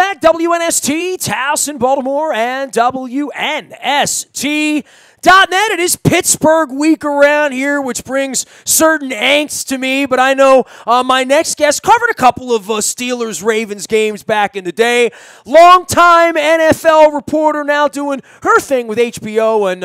back. WNST, Towson, Baltimore, and WNST.net. It is Pittsburgh week around here, which brings certain angst to me, but I know my next guest covered a couple of Steelers-Ravens games back in the day. Longtime NFL reporter, now doing her thing with HBO and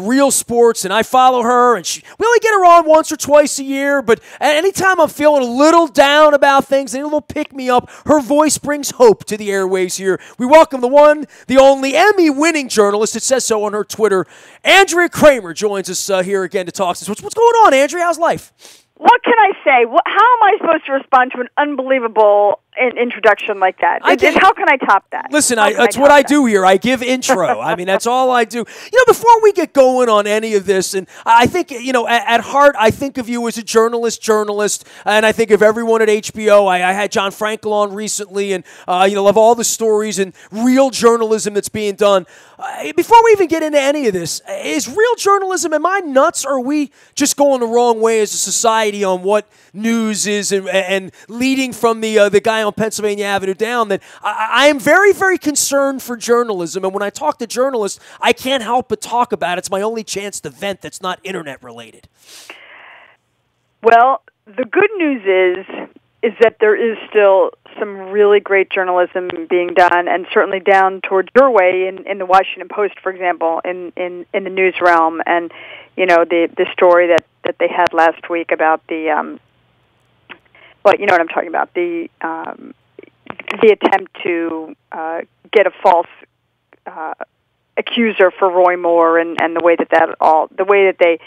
Real Sports, and I follow her, and we only get her on once or twice a year, but anytime I'm feeling a little down about things, a little pick-me-up, her voice brings hope to the airwaves here. We welcome the one, the only Emmy-winning journalist, it says so on her Twitter, Andrea Kremer joins us here again to talk to us. What's going on, Andrea? How's life? What can I say? How am I supposed to respond to an unbelievable introduction like that? How can I top that? Listen, that's what I do here. I give intro. I mean, that's all I do. You know, before we get going on any of this, and I think, you know, at heart, I think of you as a journalist, and I think of everyone at HBO. I had John Frankel on recently, and, love all the stories and real journalism that's being done. Before we even get into any of this, is real journalism, am I nuts, or are we just going the wrong way as a society on what news is and leading from the guy on Pennsylvania Avenue down, that I am very, very concerned for journalism, and when I talk to journalists, I can't help but talk about it. It's my only chance to vent that's not internet related. Well, the good news is that there is still some really great journalism being done, and certainly down towards your way in the Washington Post, for example, in the news realm, and you know the story that they had last week about the well, you know what I'm talking about, the attempt to get a false accuser for Roy Moore, and the way that they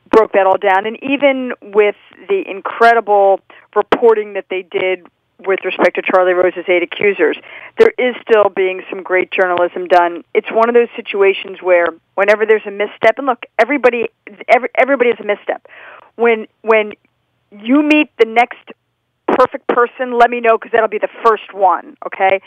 broke that all down, and even with the incredible reporting that they did with respect to Charlie Rose's 8 accusers, there is still being some great journalism done. It's one of those situations where whenever there's a misstep, and look, everybody has a misstep. When you meet the next perfect person, let me know, because that'll be the first one, okay?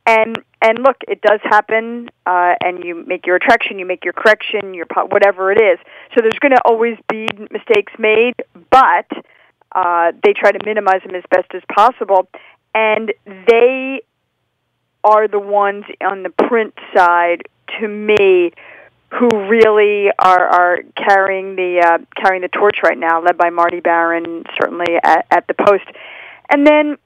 And look, it does happen, and you make your attraction, you make your correction, whatever it is. So there's going to always be mistakes made, but they try to minimize them as best as possible. And they are the ones on the print side, to me, who really are carrying the torch right now, led by Marty Barron, certainly at the Post. And then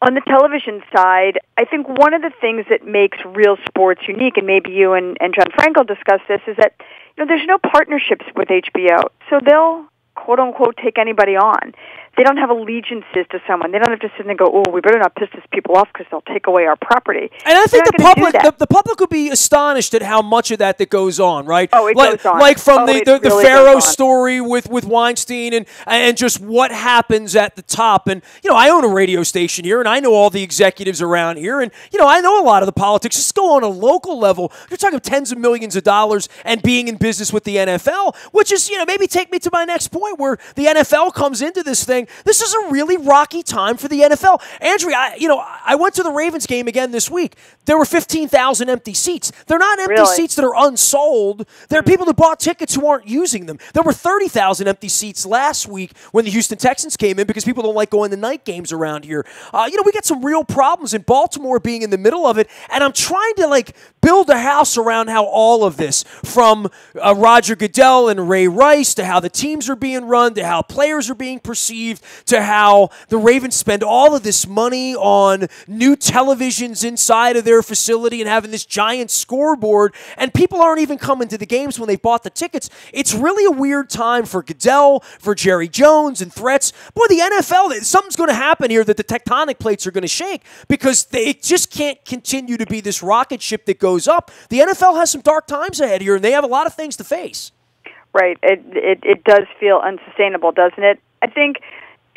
on the television side, I think one of the things that makes Real Sports unique, and maybe you and John Frankel discussed this, is that there's no partnerships with HBO, so they'll quote-unquote take anybody on. They don't have allegiances to someone. They don't have to sit and go, oh, we better not piss these people off because they'll take away our property. And I think the public would be astonished at how much of that goes on, right? Oh, it goes on. Like from the really Pharaoh story with Weinstein and just what happens at the top. And, I own a radio station here, and I know all the executives around here, and, I know a lot of the politics. Just go on a local level. You're talking tens of millions of dollars and being in business with the NFL, which is, maybe take me to my next point where the NFL comes into this thing. This is a really rocky time for the NFL. Andrea, I went to the Ravens game again this week. There were 15,000 empty seats. They're not empty seats that are unsold. There are people who bought tickets who aren't using them. There were 30,000 empty seats last week when the Houston Texans came in because people don't like going to night games around here. We got some real problems in Baltimore being in the middle of it, and I'm trying to build a house around how all of this, from Roger Goodell and Ray Rice, to how the teams are being run, to how players are being perceived, to how the Ravens spend all of this money on new televisions inside of their facility and having this giant scoreboard, and people aren't even coming to the games when they bought the tickets. It's really a weird time for Goodell, for Jerry Jones, and threats. Boy, the NFL, something's going to happen here that the tectonic plates are going to shake, because they just can't continue to be this rocket ship that goes up. The NFL has some dark times ahead here, and they have a lot of things to face. Right. It does feel unsustainable, doesn't it? I think,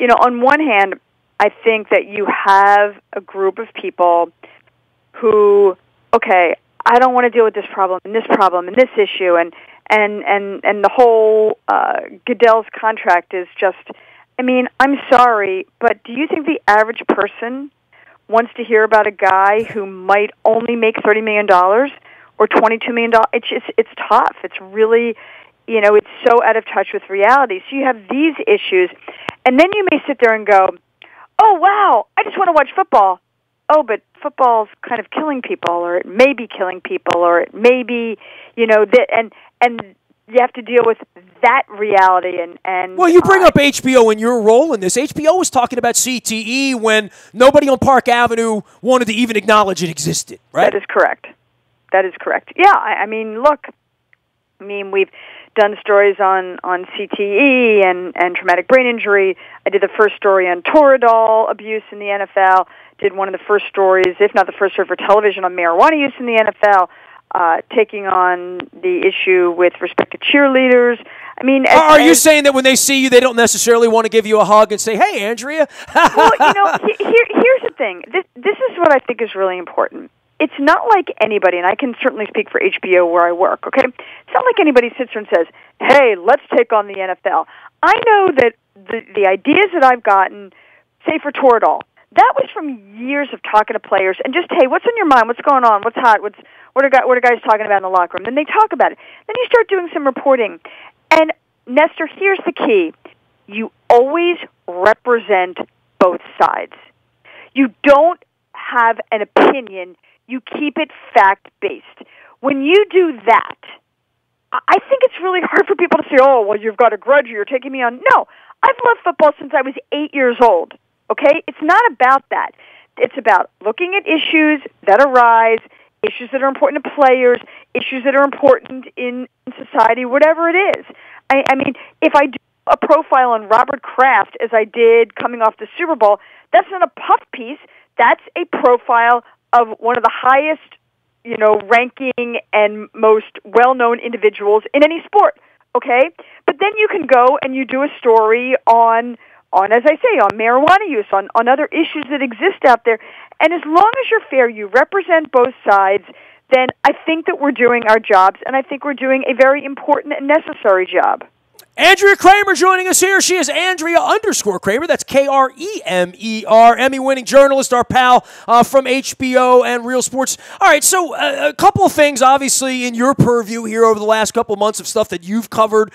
on one hand, I think that you have a group of people who, okay, I don't want to deal with this problem and this issue, and the whole Goodell's contract is just, I'm sorry, but do you think the average person wants to hear about a guy who might only make $30 million or $22 million? It's tough. It's really, it's so out of touch with reality. So you have these issues, and then you may sit there and go, oh, wow, I just want to watch football. Oh, but football's kind of killing people, or it may be killing people, or it may be, that, and you have to deal with that reality. And well, you bring up HBO and your role in this. HBO was talking about CTE when nobody on Park Avenue wanted to even acknowledge it existed, right? That is correct. Yeah, I mean, look, we've done stories on CTE and traumatic brain injury. I did the first story on Toradol abuse in the NFL, did one of the first stories, if not the first story for television, on marijuana use in the NFL, taking on the issue with respect to cheerleaders. Are you saying that when they see you, they don't necessarily want to give you a hug and say, "Hey, Andrea"? Well, here's the thing. This is what I think is really important. It's not like anybody, and I can certainly speak for HBO where I work, okay? It's not like anybody sits there and says, "Hey, let's take on the NFL." I know that the ideas that I've gotten, say for Toradol, that was from years of talking to players and just, hey, what's on your mind? What's going on? What's hot? What are guys talking about in the locker room? Then they talk about it. Then you start doing some reporting. And, Nestor, here's the key. You always represent both sides. You don't have an opinion. You keep it fact-based. When you do that, I think it's really hard for people to say, "Oh, well, you've got a grudge, or you're taking me on." No, I've loved football since I was 8 years old, okay? It's not about that. It's about looking at issues that arise, issues that are important to players, issues that are important in society, whatever it is. I mean, if I do a profile on Robert Kraft, as I did coming off the Super Bowl, that's not a puff piece. That's a profile of one of the highest, ranking and most well-known individuals in any sport, okay? But then you can go and you do a story on as I say, on marijuana use, on other issues that exist out there. And as long as you're fair, you represent both sides, then I think that we're doing our jobs, and I think we're doing a very important and necessary job. Andrea Kremer joining us here. She is Andrea_Kremer. That's Kremer, Emmy-winning journalist, our pal from HBO and Real Sports. All right, so a couple of things, obviously, in your purview here over the last couple of months of stuff that you've covered,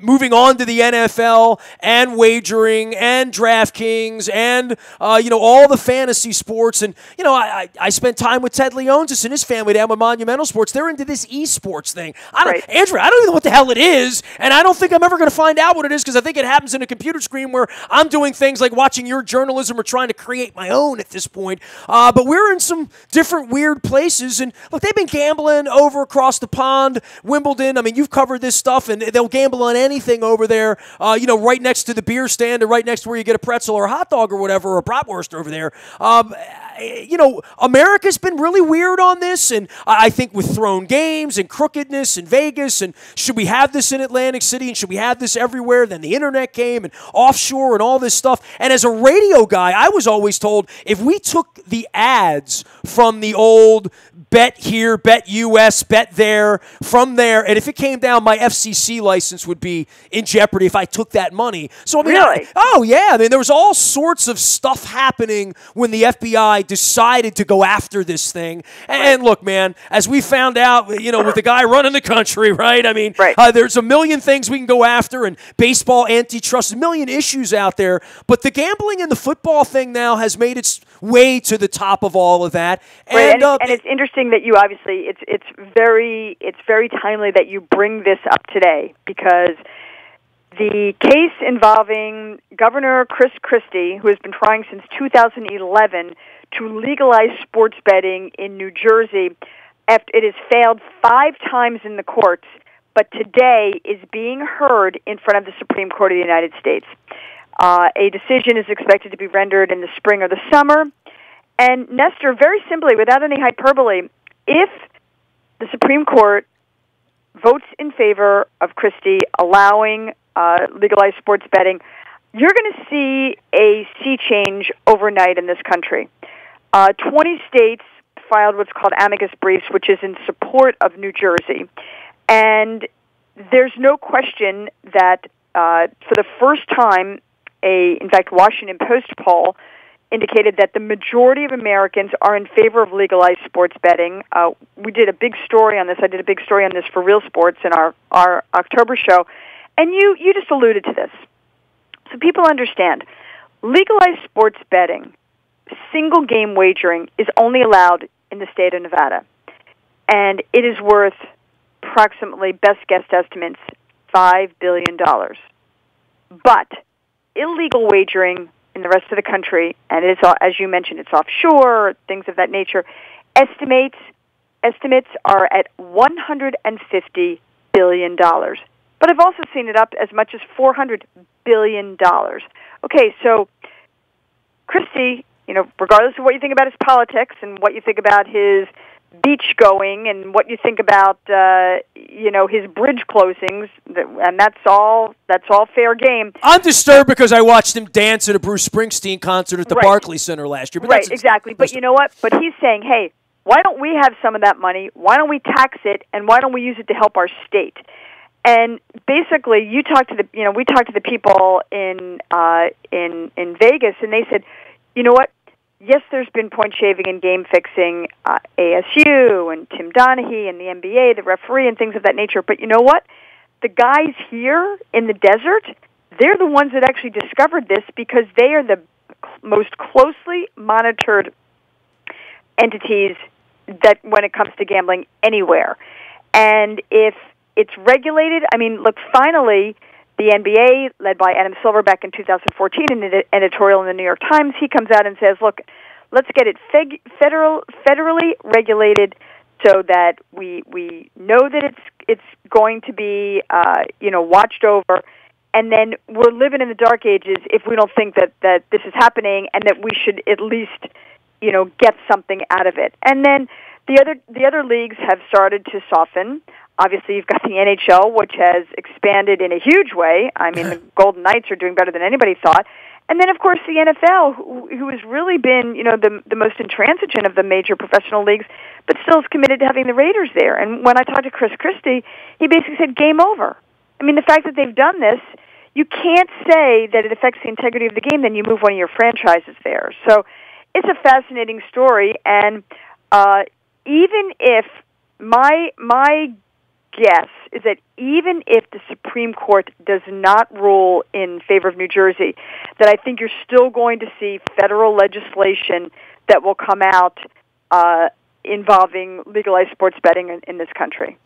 moving on to the NFL and wagering and DraftKings and, all the fantasy sports. And, I spent time with Ted Leonsis and his family down with Monumental Sports. They're into this esports thing. Andrea, I don't even know what the hell it is, and I don't think I'm ever going to find out what it is because I think it happens in a computer screen where I'm doing things like watching your journalism or trying to create my own at this point. But we're in some different weird places. And look, they've been gambling over across the pond, Wimbledon. I mean, you've covered this stuff, and they'll gamble on anything over there, right next to the beer stand or right next to where you get a pretzel or a hot dog or whatever, or a bratwurst over there. America's been really weird on this, and I think with thrown games and crookedness in Vegas, and should we have this in Atlantic City, and should we have this everywhere? Then the internet came, and offshore, and all this stuff. And as a radio guy, I was always told if we took the ads from the old bet here, bet US, bet there, from there, and if it came down, my FCC license would be in jeopardy if I took that money. So really? There was all sorts of stuff happening when the FBI decided to go after this thing. And look, man, as we found out, with the guy running the country, right? I mean, there's a million things we can go after, and baseball antitrust, a million issues out there. But the gambling and the football thing now has made its way to the top of all of that. And it's interesting that you obviously it's very timely that you bring this up today, because the case involving Governor Chris Christie, who has been trying since 2011 to legalize sports betting in New Jersey, it has failed 5 times in the courts, but today is being heard in front of the Supreme Court of the United States. A decision is expected to be rendered in the spring or the summer. And Nestor, very simply, without any hyperbole, if the Supreme Court votes in favor of Christie allowing legalized sports betting, you're going to see a sea change overnight in this country. 20 states filed what's called amicus briefs, which is in support of New Jersey. And there's no question that for the first time, in fact, Washington Post poll indicated that the majority of Americans are in favor of legalized sports betting. We did a big story on this. I did a big story on this for Real Sports in our October show. And you just alluded to this. So people understand, legalized sports betting single game wagering is only allowed in the state of Nevada. And it is worth approximately, best guess estimates, $5 billion. But illegal wagering in the rest of the country, and it's, as you mentioned, it's offshore, things of that nature, estimates are at $150 billion. But I've also seen it up as much as $400 billion. Okay, so Christie, regardless of what you think about his politics and what you think about his beach going and what you think about his bridge closings, and that's all fair game. I'm disturbed because I watched him dance at a Bruce Springsteen concert at the Barclays Center last year. But right, exactly. But you know what? But he's saying, hey, why don't we have some of that money? Why don't we tax it? And why don't we use it to help our state? And basically, we talked to the people in Vegas, and they said, you know what? Yes, there's been point shaving and game fixing, ASU and Tim Donaghy and the NBA, the referee, and things of that nature. But you know what? The guys here in the desert, they're the ones that actually discovered this because they are the most closely monitored entities that when it comes to gambling anywhere. And if it's regulated, look, finally, the NBA, led by Adam Silver back in 2014 in an editorial in the New York Times, he comes out and says, look, let's get it federally regulated so that we know that it's going to be watched over, and then we're living in the dark ages if we don't think that this is happening and that we should at least get something out of it. And then the other leagues have started to soften. Obviously, you've got the NHL, which has expanded in a huge way. The Golden Knights are doing better than anybody thought. And then, of course, the NFL, who has really been, the most intransigent of the major professional leagues, but still is committed to having the Raiders there. And when I talked to Chris Christie, he basically said, game over. The fact that they've done this, you can't say that it affects the integrity of the game, then you move one of your franchises there. So it's a fascinating story. And even if my guess is that even if the Supreme Court does not rule in favor of New Jersey, that I think you're still going to see federal legislation that will come out involving legalized sports betting in this country.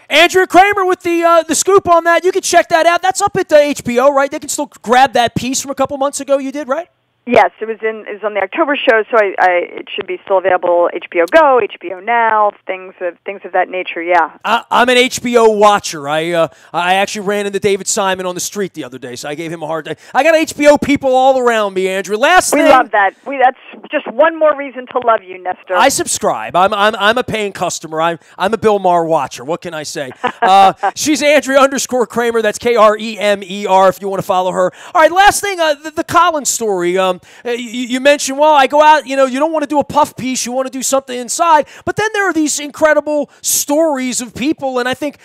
Andrea Kremer with the scoop on that. You can check that out. That's up at the HBO, right? They can still grab that piece from a couple months ago you did, right? Yes, it was on the October show, so it should be still available. HBO Go, HBO Now, things of that nature. Yeah, I'm an HBO watcher. I actually ran into David Simon on the street the other day, so I gave him a hard time. I got HBO people all around me, Andrew. We love that. That's just one more reason to love you, Nestor. I subscribe. I'm a paying customer. I'm a Bill Maher watcher. What can I say? She's Andrea_Kremer. That's Kremer. If you want to follow her. All right. Last thing, the Collins story. You mentioned, well, I go out, you don't want to do a puff piece, you want to do something inside, but then there are these incredible stories of people, and I think,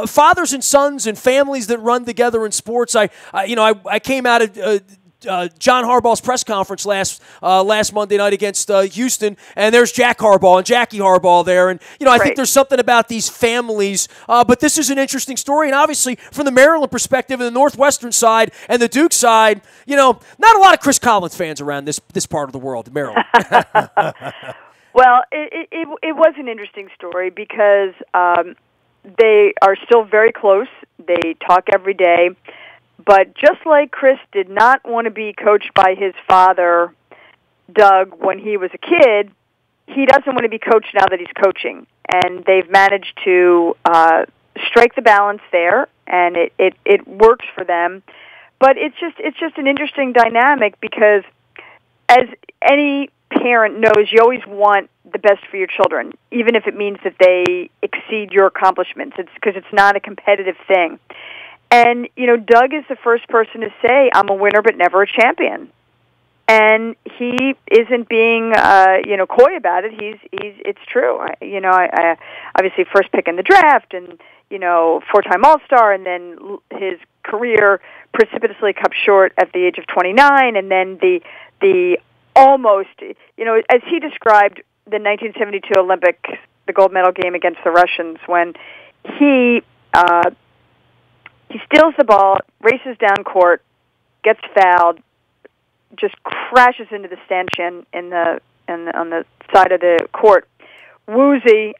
fathers and sons and families that run together in sports. I came out of John Harbaugh's press conference last Monday night against Houston, and there's Jack Harbaugh and Jackie Harbaugh there, and I think there's something about these families. But this is an interesting story, and obviously from the Maryland perspective, and the Northwestern side, and the Duke side, not a lot of Chris Collins fans around this part of the world, Maryland. Well, it was an interesting story because they are still very close. They talk every day. But just like Chris did not want to be coached by his father, Doug, when he was a kid, he doesn't want to be coached now that he's coaching. And they've managed to strike the balance there, and it works for them. But it's just an interesting dynamic because, as any parent knows, you always want the best for your children, even if it means that they exceed your accomplishments. It's because it's not a competitive thing. And, Doug is the first person to say, I'm a winner but never a champion. And he isn't being, coy about it. It's true. I obviously first pick in the draft and, four-time All-Star, and then his career precipitously cut short at the age of 29, and then the almost, as he described the 1972 Olympics, the gold medal game against the Russians, when he steals the ball, races down court, gets fouled, just crashes into the stanchion on the side of the court. Woozy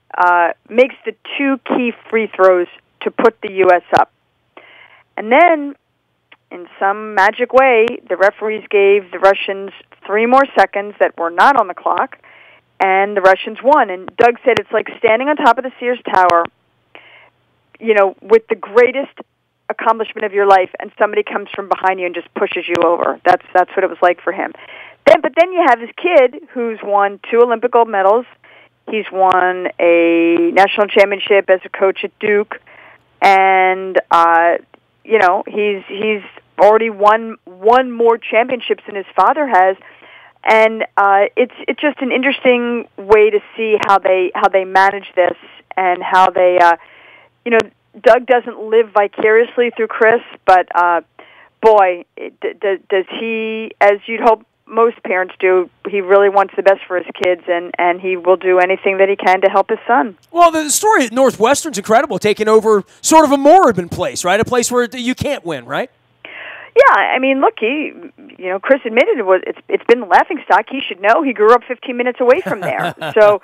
makes the 2 key free throws to put the U.S. up. And then, in some magic way, the referees gave the Russians 3 more seconds that were not on the clock, and the Russians won. And Doug said it's like standing on top of the Sears Tower, with the greatest accomplishment of your life, and somebody comes from behind you and just pushes you over. That's what it was like for him. But then you have this kid who's won 2 Olympic gold medals. He's won a national championship as a coach at Duke, and he's already won more championships than his father has. And it's just an interesting way to see how they manage this, and how they Doug doesn't live vicariously through Chris, but boy, does he, as you'd hope most parents do, he really wants the best for his kids, and he will do anything that he can to help his son. Well, the story at Northwestern's incredible, taking over sort of a moribund place, right? A place where you can't win, right? Yeah, I mean, look, Chris admitted it's been the laughingstock. He should know. He grew up 15 minutes away from there, so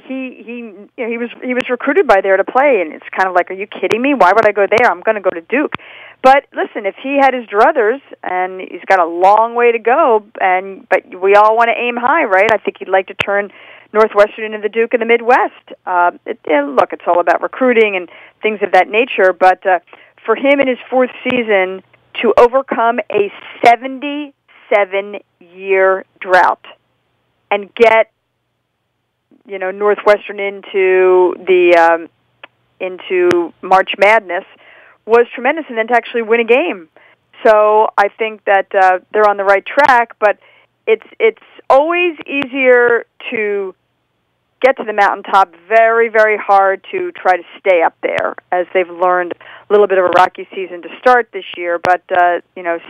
he was recruited by there to play, and it's kind of like, are you kidding me? Why would I go there? I'm going to go to Duke. But listen, if he had his druthers, and he's got a long way to go, but we all want to aim high, right? I think he'd like to turn Northwestern into the Duke of the Midwest. Look, it's all about recruiting and things of that nature, but for him in his 4th season to overcome a 77-year drought and get Northwestern into March Madness was tremendous, and then to actually win a game. So I think that they're on the right track, but it's always easier to get to the mountaintop, very, very hard to try to stay up there, as they've learned a little bit of a rocky season to start this year, but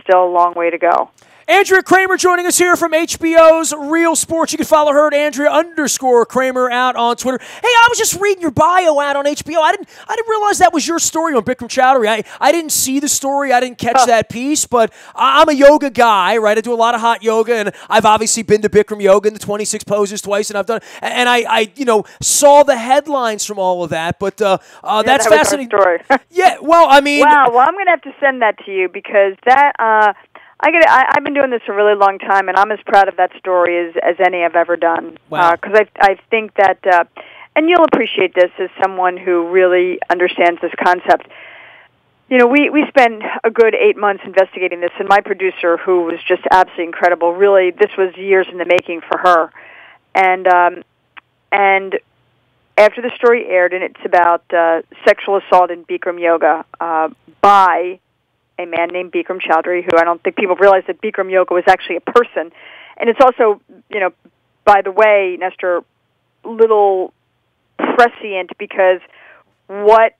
still a long way to go. Andrea Kremer joining us here from HBO's Real Sports. You can follow her at Andrea_Kremer out on Twitter. Hey, I was just reading your bio out on HBO. I didn't realize that was your story on Bikram Chowdhury. I didn't see the story. I didn't catch that piece, but I'm a yoga guy, right? I do a lot of hot yoga, and I've obviously been to Bikram Yoga and the 26 poses twice, and I've done, and I saw the headlines from all of that, but that's fascinating. Was our story. Yeah, well, I mean, wow. Well, I'm going to have to send that to you, because that. I've been doing this a really long time, and I'm as proud of that story as any I've ever done. Wow. Because I think that, and you'll appreciate this as someone who really understands this concept. We spent a good 8 months investigating this, and my producer, who was just absolutely incredible, really, this was years in the making for her. And after the story aired, and it's about sexual assault in Bikram Yoga by a man named Bikram Chowdhury, who I don't think people realize that Bikram Yoga was actually a person. And it's also, by the way, Nestor, little prescient, because what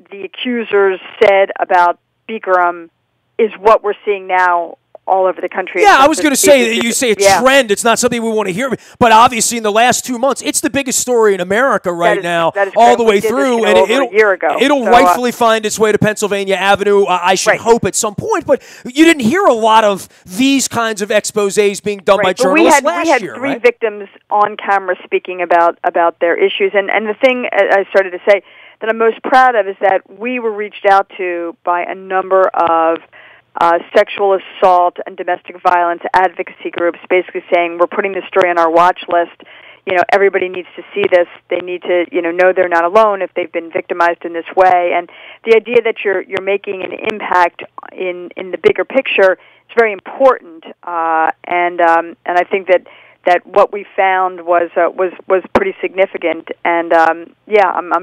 the accusers said about Bikram is what we're seeing now all over the country. Yeah, I was going to say, you say a trend. It's not something we want to hear. But obviously, in the last 2 months, it's the biggest story in America right now, all the way through. And a year ago. It'll rightfully find its way to Pennsylvania Avenue, I should hope, at some point. But you didn't hear a lot of these kinds of exposés being done by journalists last year. We had 3 victims on camera speaking about their issues. And the thing I started to say that I'm most proud of is that we were reached out to by a number of sexual assault and domestic violence advocacy groups, basically saying we're putting this story on our watch list. Everybody needs to see this. They need to, know they're not alone if they've been victimized in this way. And the idea that you're making an impact in the bigger picture is very important. And I think that what we found was pretty significant, and I'm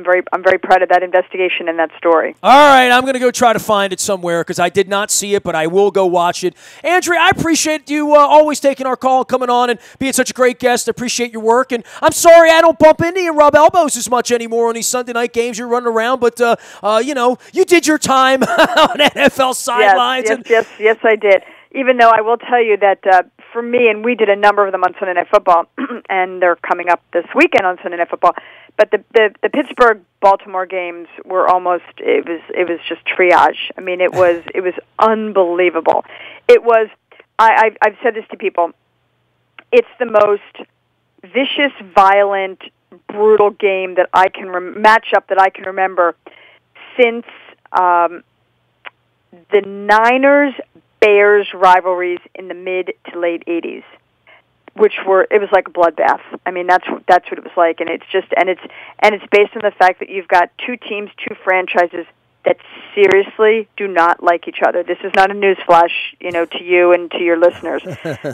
very proud of that investigation and that story. All right, I'm going to go try to find it somewhere, because I did not see it, but I will go watch it. Andrea, I appreciate you always taking our call, coming on, and being such a great guest. I appreciate your work, and I'm sorry I don't bump into you and rub elbows as much anymore on these Sunday night games you're running around, but you did your time on NFL sidelines. Yes, I did. Even though I will tell you that for me, and we did a number of them on Sunday Night Football, and they're coming up this weekend on Sunday Night Football, but the Pittsburgh-Baltimore games were almost, it was just triage. I mean, it was unbelievable. It was I've said this to people. It's the most vicious, violent, brutal game that I can matchup that I can remember since the Niners-Bears rivalries in the mid to late 80s, it was like a bloodbath. I mean, that's what it was like, and it's based on the fact that you've got two teams, two franchises that seriously do not like each other. This is not a newsflash, to you and to your listeners.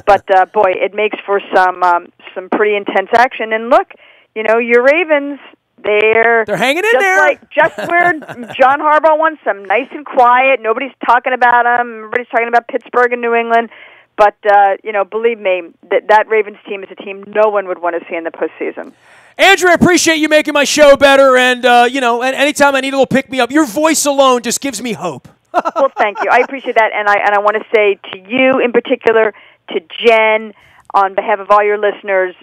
But boy, it makes for some pretty intense action. And look, your Ravens, they're hanging in there. Just where John Harbaugh wants them, nice and quiet. Nobody's talking about them. Everybody's talking about Pittsburgh and New England. But believe me, that Ravens team is a team no one would want to see in the postseason. Andrea, I appreciate you making my show better, and and anytime I need a little pick me up, your voice alone just gives me hope. Well, thank you. I appreciate that, and I want to say to you in particular, to Jen, on behalf of all your listeners,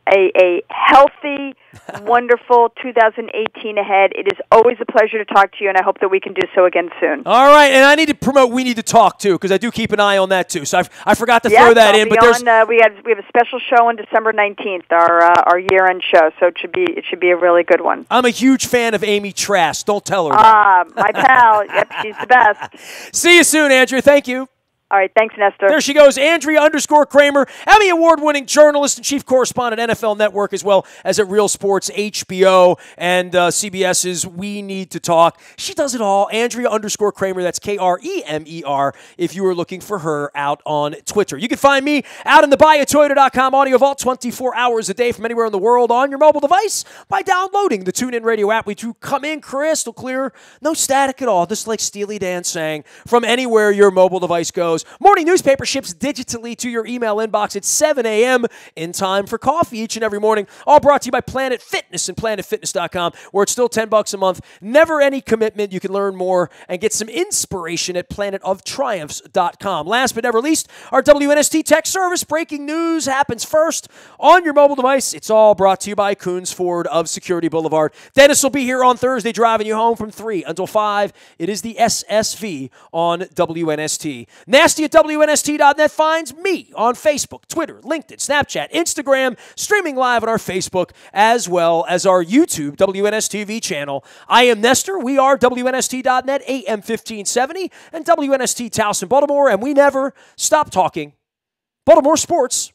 a healthy, wonderful 2018 ahead. It is always a pleasure to talk to you, and I hope that we can do so again soon. All right, and I need to promote We Need to Talk, too, because I do keep an eye on that, too. So I forgot to throw that in. But we have a special show on December 19th, our year-end show, so it should be a really good one. I'm a huge fan of Amy Trask. Don't tell her. My pal. Yep, she's the best. See you soon, Andrea. Thank you. All right, thanks, Nestor. There she goes, Andrea_Kremer, Emmy Award-winning journalist and chief correspondent at NFL Network, as well as at Real Sports, HBO, and CBS's We Need to Talk. She does it all. Andrea_Kremer, that's Kremer, if you are looking for her out on Twitter. You can find me out in the buyatoyota.com audio vault 24 hours a day from anywhere in the world on your mobile device by downloading the TuneIn Radio app. We do come in crystal clear, no static at all, just like Steely Dan sang, from anywhere your mobile device goes. Morning newspaper ships digitally to your email inbox at 7 a.m. in time for coffee each and every morning. All brought to you by Planet Fitness and PlanetFitness.com, where it's still $10 a month. Never any commitment. You can learn more and get some inspiration at PlanetOfTriumphs.com. Last but never least, our WNST Tech Service. Breaking news happens first on your mobile device. It's all brought to you by Coons Ford of Security Boulevard. Dennis will be here on Thursday driving you home from 3 until 5. It is the SSV on WNST. Nasty at WNST.net finds me on Facebook, Twitter, LinkedIn, Snapchat, Instagram, streaming live on our Facebook, as well as our YouTube WNSTV channel. I am Nestor. We are WNST.net, AM 1570, and WNST Towson, Baltimore, and we never stop talking Baltimore sports.